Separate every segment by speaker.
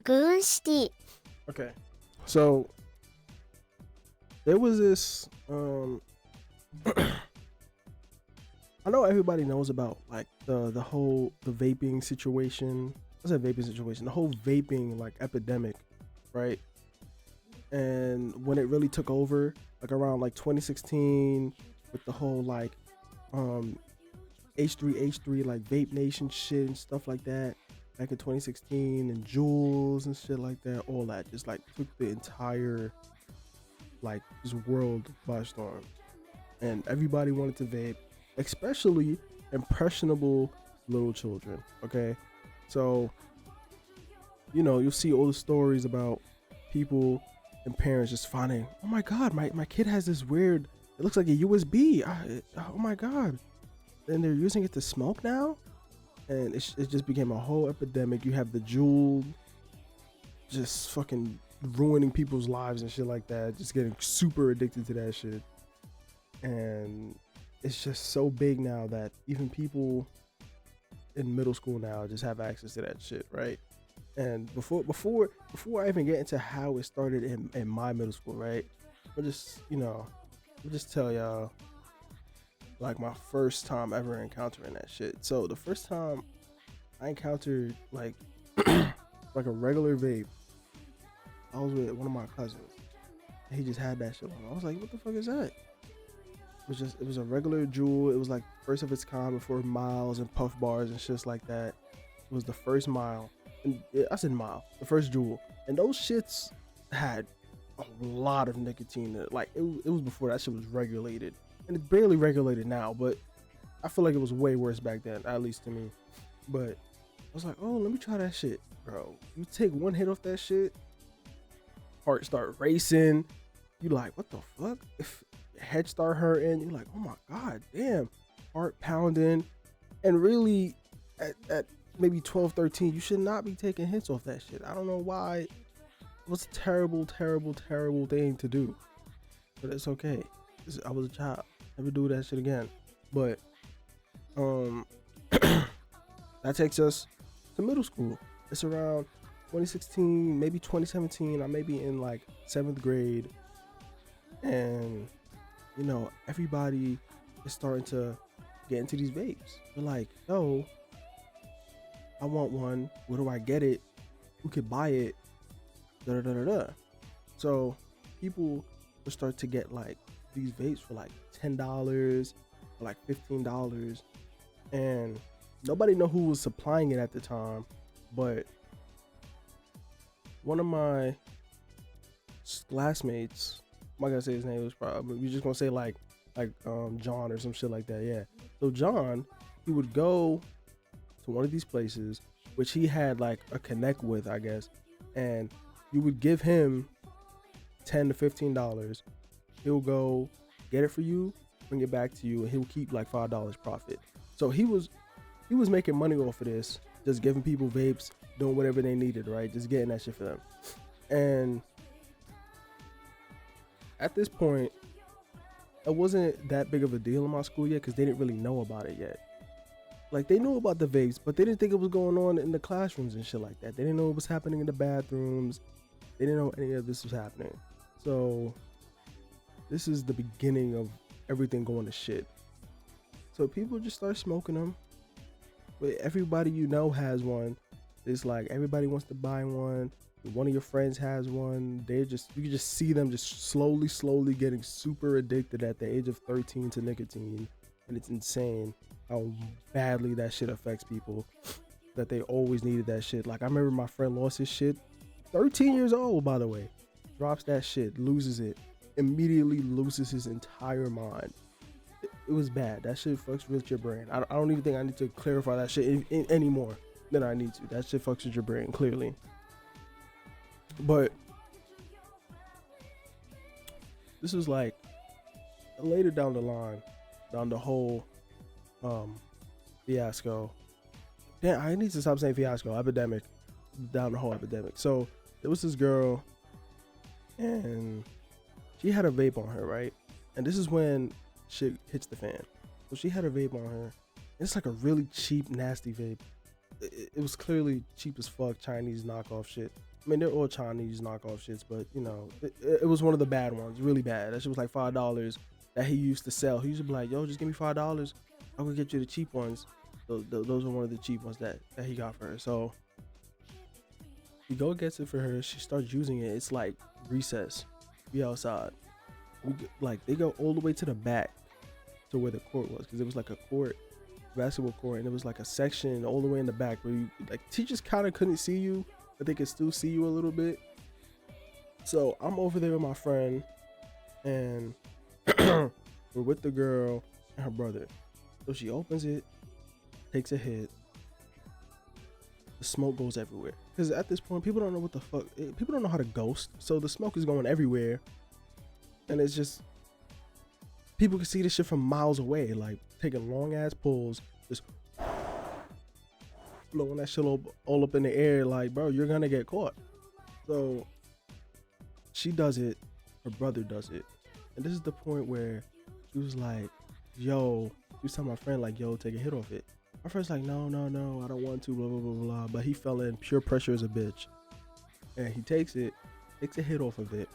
Speaker 1: 軍師
Speaker 2: Okay, so there was this. I know everybody knows about like the whole the vaping situation. I said vaping situation. The whole vaping like epidemic, right? And when it really took over, like around like 2016, with the whole like um H3 like Vape Nation shit and stuff like that. Back in 2016 and Jules and shit like that, all that just like took the entire like this world by storm, and everybody wanted to vape, especially impressionable little children. Okay, so you'll see all the stories about people and parents just finding, oh my god, my kid has this weird, it looks like a USB. Oh my god, and they're using it to smoke now, and it just became a whole epidemic. You have the Juul just fucking ruining people's lives and shit like that, just getting super addicted to that shit. And it's just so big now that even people in middle school now just have access to that shit, right? And before I even get into how it started in my middle school, right? I'll just tell y'all like my first time ever encountering that shit. So the first time I encountered like like a regular vape, I was with one of my cousins. And he just had that shit on. I was like, what the fuck is that? It was a regular Juul. It was like first of its kind before Miles and Puff Bars and shit like that. It was the first Mile, and I said Mile, the first Juul, and those shits had a lot of nicotine in it. Like it was before that shit was regulated, and it's barely regulated now. But I feel like it was way worse back then, at least to me. But I was like, oh, let me try that shit, bro. You take one hit off that shit, heart start racing. You like, what the fuck? If your head start hurting, you're like, oh my god, damn, heart pounding. And really, at maybe 12, 13, you should not be taking hits off that shit. I don't know why. It was a terrible, terrible, terrible thing to do, but it's okay. I was a child. Never do that shit again. But that takes us to middle school. It's around 2016, maybe 2017. I may be in like 7th grade, and everybody is starting to get into these vapes. They're like, yo, I want one. Where do I get it? Who could buy it? Da da da da da. So people will start to get like these vapes for like $10 or like $15, and nobody know who was supplying it at the time, but one of my classmates, I'm not gonna say his name, was probably, we're just gonna say like John or some shit like that. Yeah. So John, he would go to one of these places, which he had like a connect with, I guess, and you would give him $10 to $15. He'll go get it for you, bring it back to you, and he'll keep like $5 profit. So he was making money off of this, just giving people vapes, doing whatever they needed, right? Just getting that shit for them. And at this point, it wasn't that big of a deal in my school yet because they didn't really know about it yet. Like they knew about the vapes, but they didn't think it was going on in the classrooms and shit like that. They didn't know what was happening in the bathrooms. They didn't know any of this was happening. So this is the beginning of everything going to shit. So people just start smoking them. But everybody has one. It's like everybody wants to buy one. One of your friends has one. You can just see them just slowly getting super addicted at the age of 13 to nicotine. And it's insane how badly that shit affects people, that they always needed that shit. Like I remember my friend lost his shit, 13 years old, by the way, drops that shit, loses it, immediately loses his entire mind. It was bad. That shit fucks with your brain. I don't even think I need to clarify that shit anymore than I need to. That shit fucks with your brain, clearly. But this was like later down the line, down the whole fiasco. Damn, I need to stop saying fiasco. Epidemic. Down the whole epidemic. So there was this girl, and she had a vape on her, right? And this is when shit hits the fan. So she had a vape on her. It's like a really cheap, nasty vape. It was clearly cheap as fuck, Chinese knockoff shit. I mean, they're all Chinese knockoff shits, but you know, it was one of the bad ones, really bad. That shit was like $5 that he used to sell. He used to be like, "Yo, just give me $5. I'm gonna get you the cheap ones." Those are one of the cheap ones that he got for her. So he gets it for her. She starts using it. It's like recess. We outside. Like they go all the way to the back to where the court was, because it was like a court, basketball court, and it was like a section all the way in the back where you like teachers kind of couldn't see you, but they could still see you a little bit. So I'm over there with my friend, and we're with the girl and her brother. So she opens it, takes a hit. The smoke goes everywhere, because at this point people don't know what the fuck, people don't know how to ghost, so the smoke is going everywhere, and it's just people can see this shit from miles away, like taking long ass pulls, just blowing that shit all up in the air. Like, bro, you're gonna get caught. So she does it, her brother does it, and this is the point where she was like, "Yo," she was telling my friend like, "Yo, take a hit off it." My friend's like, no, I don't want to, blah, blah, blah, blah. But he fell in pure pressure as a bitch. And he takes a hit off of it,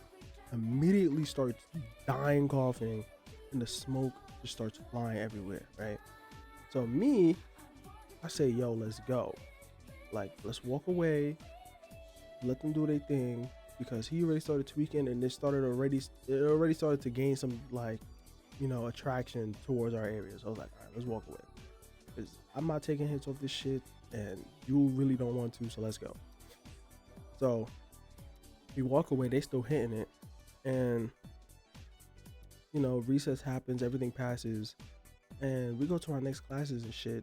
Speaker 2: immediately starts dying coughing, and the smoke just starts flying everywhere, right? So me, I say, yo, let's go. Like, let's walk away, let them do their thing, because he already started tweaking, and it already started to gain some, like, you know, attraction towards our area. So I was like, all right, let's walk away. I'm not taking hits off this shit, and you really don't want to, so let's go. So we walk away, they still hitting it, and you know, recess happens, everything passes, and we go to our next classes and shit.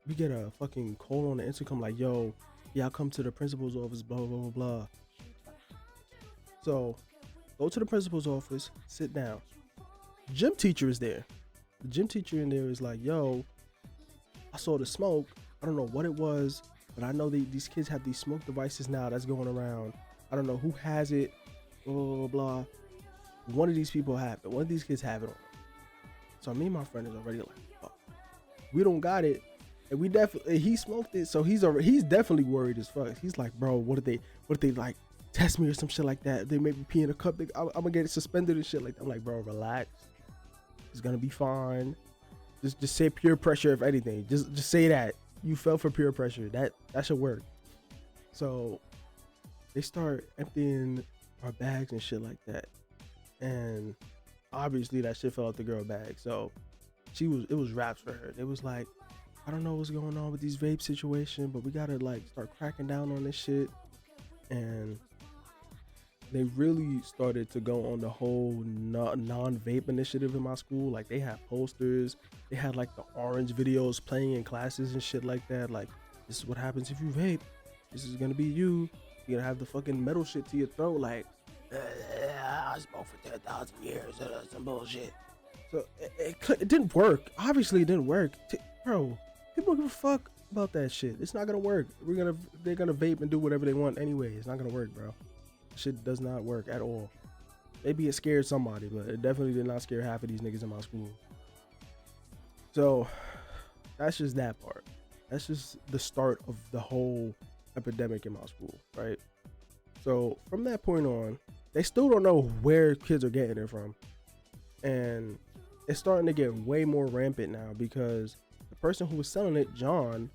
Speaker 2: We get a fucking call on the intercom like, yo, yeah, I'll come to the principal's office, blah, blah, blah, blah. So go to the principal's office, sit down. Gym teacher is there. The gym teacher in there is like, yo, I saw the smoke. I don't know what it was, but I know these kids have these smoke devices now that's going around. I don't know who has it, blah, blah, blah, blah. One of these people have it. One of these kids have it on. So me and my friend is already like, fuck. We don't got it. And he smoked it, so he's definitely worried as fuck. He's like, bro, what if they like test me or some shit like that? They make me pee in a cup. I'm gonna get suspended and shit like that. I'm like, bro, relax. It's gonna be fine. Just say peer pressure, if anything. Just say that you fell for peer pressure. That should work. So they start emptying our bags and shit like that, and obviously that shit fell out the girl bag. So it was raps for her. It was like, I don't know what's going on with these vape situation, but we gotta like start cracking down on this shit. And they really started to go on the whole non-vape initiative in my school. Like they had posters, they had like the orange videos playing in classes and shit like that. Like, this is what happens if you vape. This is gonna be you. You're gonna have the fucking metal shit to your throat. Like, I smoked for 10,000 years. Some bullshit. So it didn't work. Obviously, it didn't work, bro. People don't give a fuck about that shit. It's not gonna work. They're gonna vape and do whatever they want anyway. It's not gonna work, bro. Shit does not work at all. Maybe it scared somebody, but it definitely did not scare half of these niggas in my school. So that's just that part. That's just the start of the whole epidemic in my school, right? So from that point on, they still don't know where kids are getting it from, and it's starting to get way more rampant now, because the person who was selling it, John,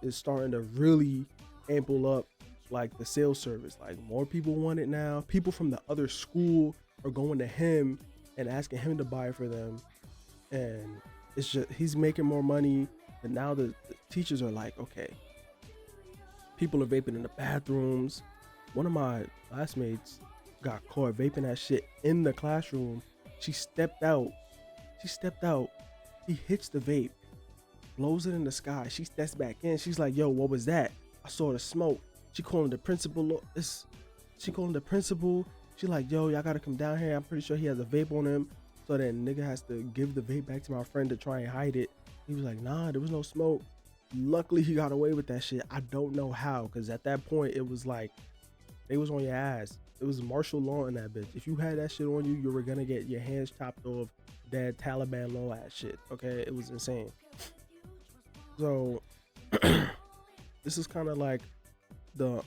Speaker 2: is starting to really ample up like the sales service. Like, more people want it now. People from the other school are going to him and asking him to buy for them, and it's just, he's making more money. And now the teachers are like, okay, people are vaping in the bathrooms. One of my classmates got caught vaping that shit in the classroom. She stepped out. He hits the vape, blows it in the sky. She steps back in. She's like, yo, what was that? I saw the smoke. She calling the principal. She like, yo, y'all gotta come down here. I'm pretty sure he has a vape on him. So then nigga has to give the vape back to my friend to try and hide it. He was like, nah, there was no smoke. Luckily he got away with that shit. I don't know how, because at that point it was like they was on your ass. It was martial law in that bitch. If you had that shit on you, you were gonna get your hands chopped off. That Taliban law ass shit. Okay, it was insane. So this is kind of like the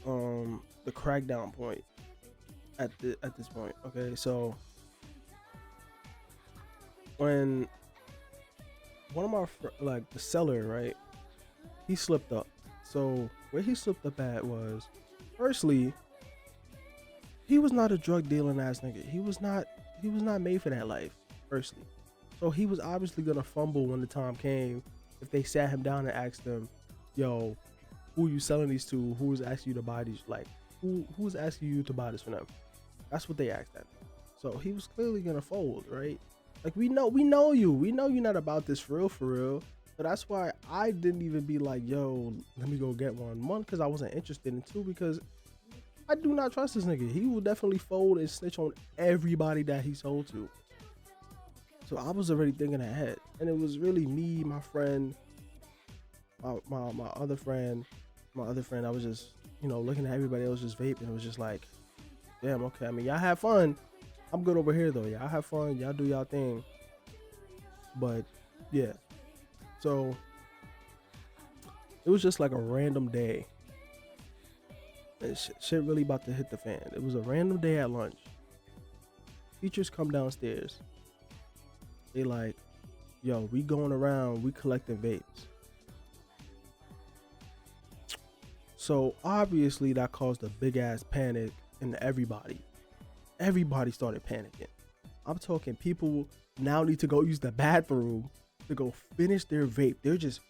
Speaker 2: the crackdown point at this point. Okay, so when one of my like the seller, right, he slipped up. So where he slipped up at was, firstly, he was not a drug dealing ass nigga. He was not made for that life. Firstly, so he was obviously gonna fumble when the time came. If they sat him down and asked him, "Yo, who you selling these to? Who's asking you to buy these? Like, who's asking you to buy this for them?" That's what they asked at. So he was clearly gonna fold, right? Like we know you. We know you're not about this for real. So that's why I didn't even be like, "Yo, let me go get one." One, because I wasn't interested, and two, because I do not trust this nigga. He will definitely fold and snitch on everybody that he sold to. So I was already thinking ahead, and it was really me, my friend, my other friend. I was just, looking at everybody else just vaping. It was just like, damn, okay. I mean, y'all have fun. I'm good over here though. Y'all have fun. Y'all do y'all thing. But yeah, so it was just like a random day. And shit really about to hit the fan. It was a random day at lunch. Teachers come downstairs. They like, "Yo, we going around, we collecting vapes." So obviously that caused a big ass panic in everybody. Everybody started panicking. I'm talking people now need to go use the bathroom to go finish their vape. They're just,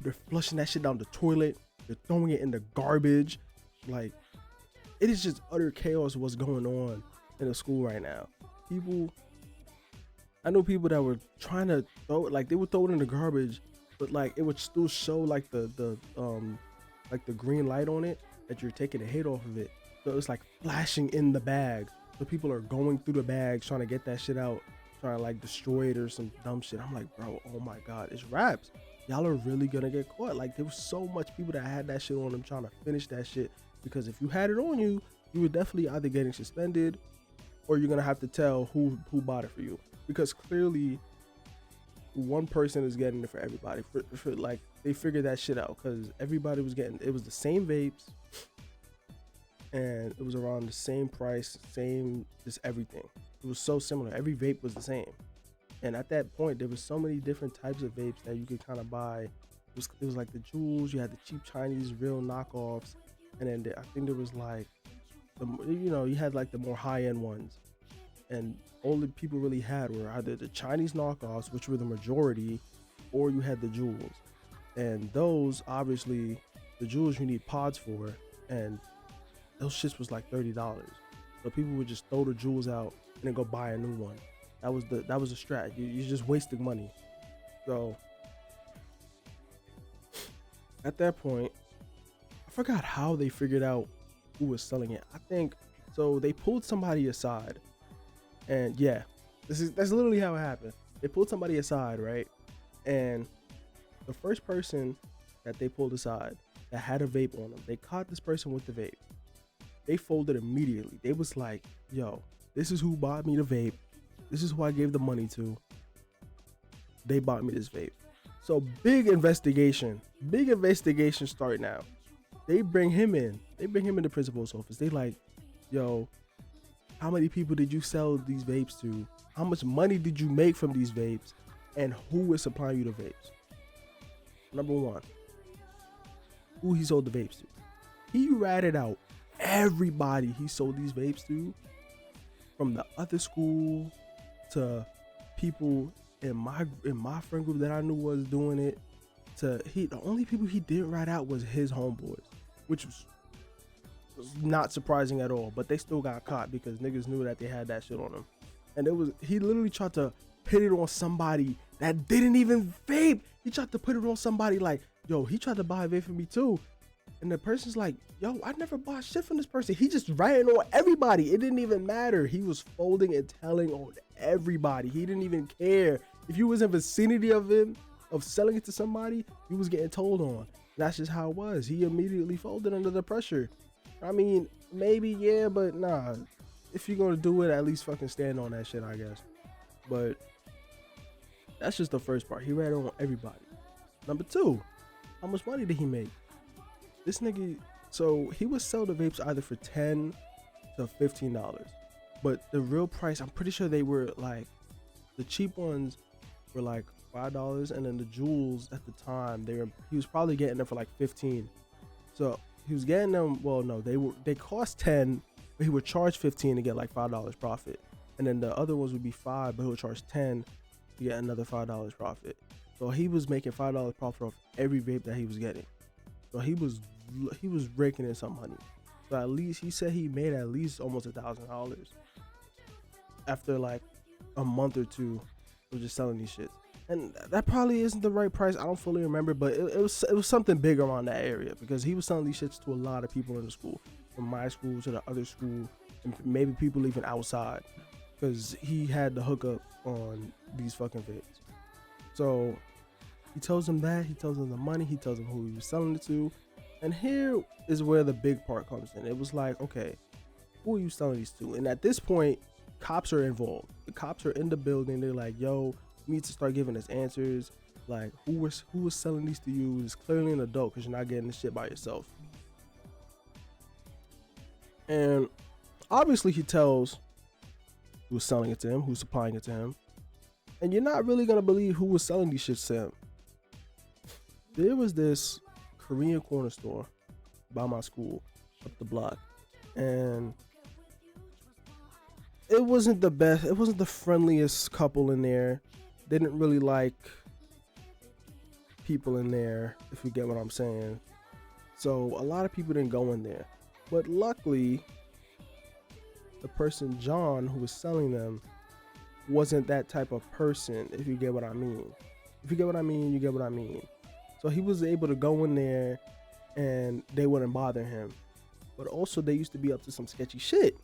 Speaker 2: they're flushing that shit down the toilet. They're throwing it in the garbage. Like, it is just utter chaos what's going on in the school right now. I know people that were trying to throw it, like they would throw it in the garbage, but like it would still show like the green light on it that you're taking a hit off of it. So it's like flashing in the bag. So people are going through the bags trying to get that shit out, trying to like destroy it or some dumb shit. I'm like, bro, oh my God, it's raps. Y'all are really gonna get caught. Like there was so much people that had that shit on them trying to finish that shit, because if you had it on you, you were definitely either getting suspended or you're gonna have to tell who bought it for you, because clearly one person is getting it for everybody. For like they figured that shit out, because everybody was getting, it was the same vapes and it was around the same price, same just everything. It was so similar. Every vape was the same. And at that point, there was so many different types of vapes that you could kind of buy. It was like the Juuls, you had the cheap Chinese real knockoffs, and then I think there was like you had like the more high-end ones, and all the people really had were either the Chinese knockoffs, which were the majority, or you had the Juuls. And those, obviously, the Juuls you need pods for, and those shits was like $30. So people would just throw the Juuls out and then go buy a new one. That was the strat. You're just wasting money. So at that point, I forgot how they figured out who was selling it. I think so they pulled somebody aside, and yeah, that's literally how it happened. They pulled somebody aside, right? And the first person that they pulled aside that had a vape on them, they caught this person with the vape. They folded immediately. They was like, "Yo, this is who bought me the vape. This is who I gave the money to. They bought me this vape." So big investigation start now. They bring him in the principal's office. They like, "Yo, how many people did you sell these vapes to? How much money did you make from these vapes? And who is supplying you the vapes?" Number one, who he sold the vapes to. He ratted out everybody he sold these vapes to, from the other school to people in my friend group that I knew was doing it, to the only people he didn't rat out was his homeboys, which was not surprising at all. But they still got caught because niggas knew that they had that shit on them. And he literally tried to put it on somebody that didn't even vape. He tried to put it on somebody like, "Yo, he tried to buy a vape for me too." And the person's like, "Yo, I never bought shit from this person." He just ran on everybody. It didn't even matter. He was folding and telling on everybody. He didn't even care. If you was in vicinity of him, of selling it to somebody, you was getting told on. That's just how it was. He immediately folded under the pressure. I mean, maybe, yeah, but nah. If you're gonna do it, at least fucking stand on that shit, I guess. But that's just the first part. He ran on everybody. Number two, how much money did he make? This nigga, So he would sell the vapes either for $10 to $15, but the real price, I'm pretty sure they were like, the cheap ones were like $5, and then the jewels at the time, he was probably getting them for like 15. So he was getting them. Well, no, they cost 10, but he would charge 15 to get like $5 profit, and then the other ones would be 5, but he would charge 10 to get another $5 profit. So he was making $5 profit off every vape that he was getting. So he was raking in some money. So at least he said he made at least almost $1,000 after like a month or two of just selling these shits. And that probably isn't the right price. I don't fully remember, but it was something big around that area, because he was selling these shits to a lot of people in the school, from my school to the other school, and maybe people even outside, because he had the hookup on these fucking vapes. So he tells them that, he tells them the money, he tells them who he was selling it to, and here is where the big part comes in. It was like, okay, who are you selling these to? And at this point, cops are involved. The cops are in the building. They're like, yo, we need to start giving us answers. Like, who was selling these to you? It's clearly an adult, because you're not getting this shit by yourself. And obviously he tells who was selling it to him, who's supplying it to him. And you're not really going to believe who was selling these shits to him. There was this Korean corner store by my school up the block, and it wasn't the best. It wasn't the friendliest couple in there. They didn't really like people in there, if you get what I'm saying. So a lot of people didn't go in there. But luckily, the person, John, who was selling them, wasn't that type of person, if you get what I mean. If you get what I mean, you get what I mean. So he was able to go in there and they wouldn't bother him. But also, they used to be up to some sketchy shit.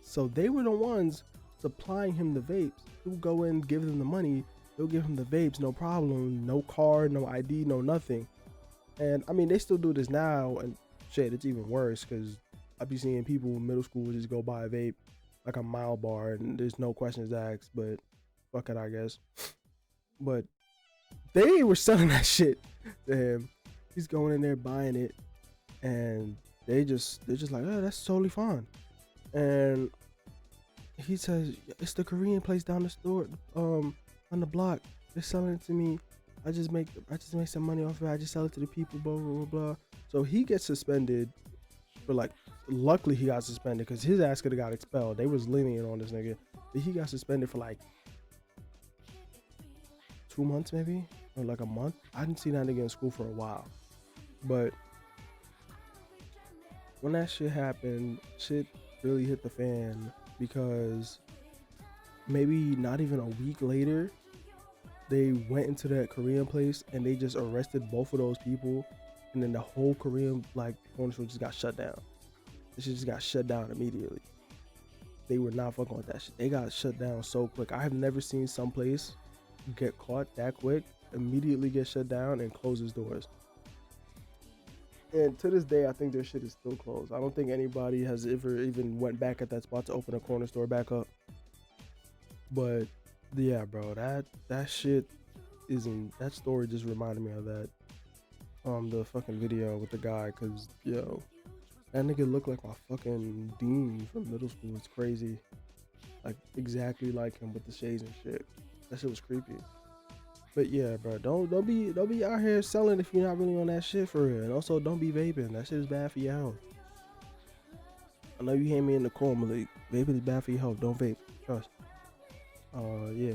Speaker 2: So they were the ones supplying him the vapes. He would go in, give them the money, they'll give him the vapes, no problem, no card, no ID, no nothing. And I mean, they still do this now, and shit, it's even worse, because I be seeing people in middle school just go buy a vape, like a mile bar, and there's no questions asked, but fuck it, I guess. But they were selling that shit to him. He's going in there buying it, and they're just like, oh, that's totally fine. And he says, it's the Korean place down the store, on the block. They're selling it to me. I just make some money off of it. I just sell it to the people, blah blah blah. So he gets suspended for, like, luckily he got suspended, because his ass could have got expelled. They was lenient on this nigga, but he got suspended for like 2 months maybe, or like a month. I didn't see that nigga in school for a while. But when that shit happened, shit really hit the fan, because maybe not even a week later, they went into that Korean place and they just arrested both of those people, and then the whole Korean, like, corner store just got shut down. This shit just got shut down immediately. They were not fucking with that shit. They got shut down so quick. I have never seen some place get caught that quick, immediately get shut down, and close its doors. And to this day, I think their shit is still closed. I don't think anybody has ever even went back at that spot to open a corner store back up. But yeah, bro, that shit isn't. That story just reminded me of that. The fucking video with the guy, cause yo, that nigga looked like my fucking dean from middle school. It's crazy, like exactly like him with the shades and shit. That shit was creepy. But yeah, bro, don't be out here selling if you're not really on that shit for real. And also, don't be vaping. That shit is bad for your health. I know you hear me in the core, Malik. Vaping is bad for your health. Don't vape. Trust. Yeah.